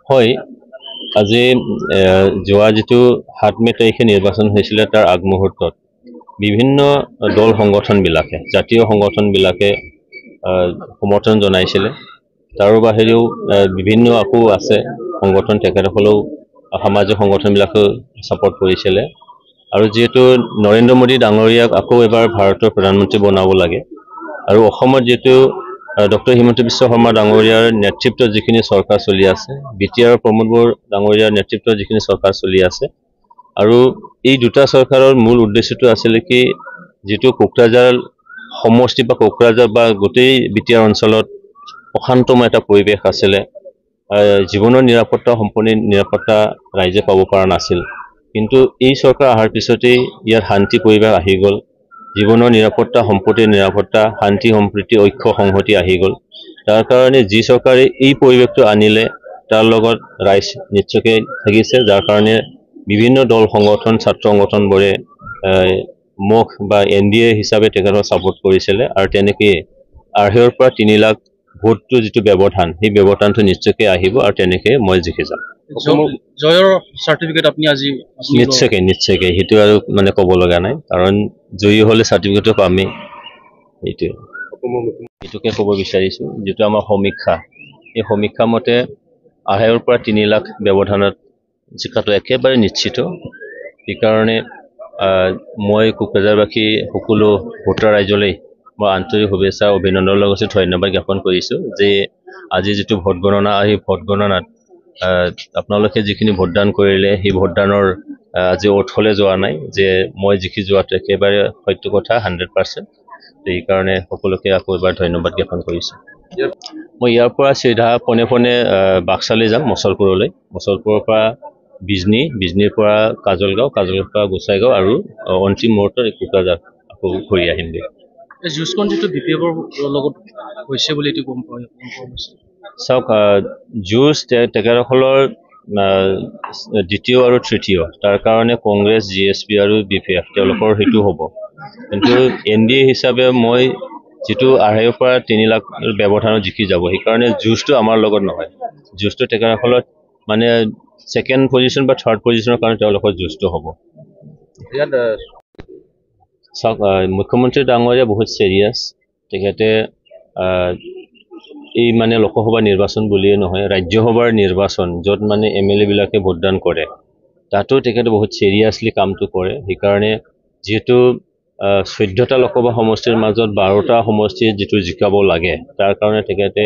হয় আজি যোৱা যেটো 7 মে তাৰিখে নিৰ্বাচন হৈছিল তাৰ আগমুহূৰ্তত বিভিন্ন দল সংগঠন বিলাকে জাতীয় সংগঠন বিলাকে সমৰ্থন জনাইছিল তাৰ বাহিৰেও বিভিন্ন আকো আছে সংগঠন তেখেতসকলেও সামাজিক সংগঠন বিলাকে সাপোৰ্ট কৰিছিল আৰু যেটো নৰেন্দ্ৰ মোদী ডাঙৰীয়াক আকৌ এবাৰ ভাৰতৰ প্ৰধানমন্ত্ৰী বনাব লাগে আৰু অসমত যেটো ডক্টৰ হিমন্ত বিশ্ব শৰ্মা ডাঙৰীয়াৰ নেতৃত্বত যিখিনি চৰকাৰ চলি আছে বিটিআৰ প্ৰমোদ বৰ ডাঙৰীয়াৰ নেতৃত্বত যিখিনি চৰকাৰ চলি আছে আৰু এই দুটা চৰকাৰৰ মূল উদ্দেশ্যটো আছিল কি যেটো কোকৰাঝাৰ সমষ্টি বা কোকৰাঝাৰ বা গোটেই বিটিআৰ অঞ্চলত অশান্তময় এটা পৰিবেশ আছিল জীৱনৰ নিৰাপত্তা সম্পূৰ্ণ নিৰাপত্তা ৰাইজে পাব পৰা নাছিল কিন্তু এই চৰকাৰ অহাৰ পিছতে ইয়াৰ শান্তি পৰিবেশ আহি গল জীৱনৰ নিৰাপত্তা সম্পূৰ্ণ নিৰাপত্তা শান্তি সম্প্ৰীতি ঐক্য সংহতি আহি গল তাৰ কাৰণে যি চৰকাৰে এই পৰিবেশটো আনিলে তাৰ লগত ৰাইজ নিশ্চয়কৈ থাকিছে যাৰ কাৰণে বিভিন্ন দল সংগঠন ছাত্ৰ সংগঠন বৰে মুখ বা এনডিএ হিচাপে তেখেতক সাপোৰ্ট কৰিছিল আৰু তেনেকৈ আঢ়ৈৰ পৰা 3 লাখ ভোটটো যেটো ব্যৱধান এই ব্যৱধানটো নিশ্চয়কৈ আহিব আৰু তেনেকৈ মই জিকি যাম জয়ৰ সাৰ্টিফিকেট আপুনি আজি নিশ্চয়কৈ হেতু আৰু মানে ক'ব লগা নাই কাৰণ জয়ী হলে সাৰ্টিফিকেটটো পামেই এইটোকে ক'ব বিচাৰিছো যেটো আমাৰ সমীক্ষা এই সমীক্ষা মতে আঢ়ৈৰ পৰা 3 লাখ ব্যৱধানত জিকাটো একেবাৰে নিশ্চিত এই কাৰণে মই কোকৰাঝাৰবাসী সকলো ভোটাৰ ৰাইজলৈ মই আন্তৰিক শুভেচ্ছা অভিনন্দনৰ লগত ধন্যবাদ জ্ঞাপন কৰিছো যে আজি যেটো ভোট গণনা আহি ভোট গণনাত আপোনালোকে যিখিনি ভোটদান কৰিলে সেই ভোটদানৰ আজি অথলে যোৱা নাই যে মই জিকি যোৱাটো একেবাৰে সত্য কথা 100% এই কাৰণে সকলোকে আকৌ এবাৰ ধন্যবাদ জ্ঞাপন কৰিছো মই ইয়াৰ পৰা সিধা পনে পনে বাক্সালৈ যাম মছলপুৰলৈ মছলপুৰৰ পৰা বিজনীৰ পৰা কাজলগাঁও পৰা গোসাইগাঁও আৰু অন্তিম মুহূৰ্তত কোকৰাঝাৰ আকৌ ঘূৰি আহিমগে জুসকন যেটো বিপিএফৰ লগত হৈছে বুলি এটো গম পায় চাওক জুচ তেখেতসকলৰ দ্বিতীয় আৰু তৃতীয় তাৰ কাৰণে কংগ্ৰেছ জিএছপি আৰু বিপিএফ তেওঁলোকৰ হেতু হ'ব কিন্তু এনডিএ হিচাপে মই যেটো আঢ়ৈৰ পৰা 3 লাখ ব্যৱধানত জিকি যাব সেই কাৰণে জুচটো আমাৰ লগত নহয় জুচটো তেখেতসকলৰ মানে সেকেন্ড পজিশন বা থাৰ্ড পজিশনৰ কাৰণে তেওঁলোকৰ জুচটো হ'ব মুখ্যমন্ত্ৰী ডাঙৰীয়া বহুত সিৰিয়াস তেখেতে এই মানে লোকসভা নিৰ্বাচন বুলিয়ে নহয় ৰাজ্যসভাৰ নিৰ্বাচন যত মানে এমএলএ বিলাকে ভোটদান কৰে তাতো তেখেতে বহুত সিৰিয়াসলি কামটো কৰে সেই কাৰণে যেটো 14টা লোকসভা সমষ্টিৰ মাজত 12টা সমষ্টি যেটো জিকাব লাগে তাৰ কাৰণে তেখেতে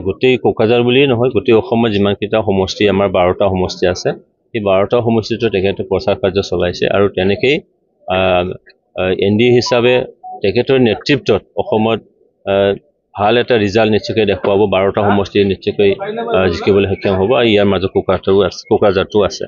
গোটেই কোকৰাঝাৰ বুলিয়ে নহয় গোটেই অসমত যিমান কিটা সমষ্টি আমাৰ 12টা সমষ্টি আছে এই 12টা সমষ্টিটো তেখেতে প্ৰচাৰ কাৰ্য চলাইছে আৰু তেনেকৈ এনডিএ হিচাপে তেখেতৰ নেতৃত্বত অসমত ভাল এটা ৰিজাল্ট নিশ্চয়কৈ দেখুৱাব 12টা সমষ্টি নিশ্চয়কৈ জিকিবলৈ সক্ষম হ'ব আৰু ইয়াৰ মাজত কোকৰাঝাৰটো আছে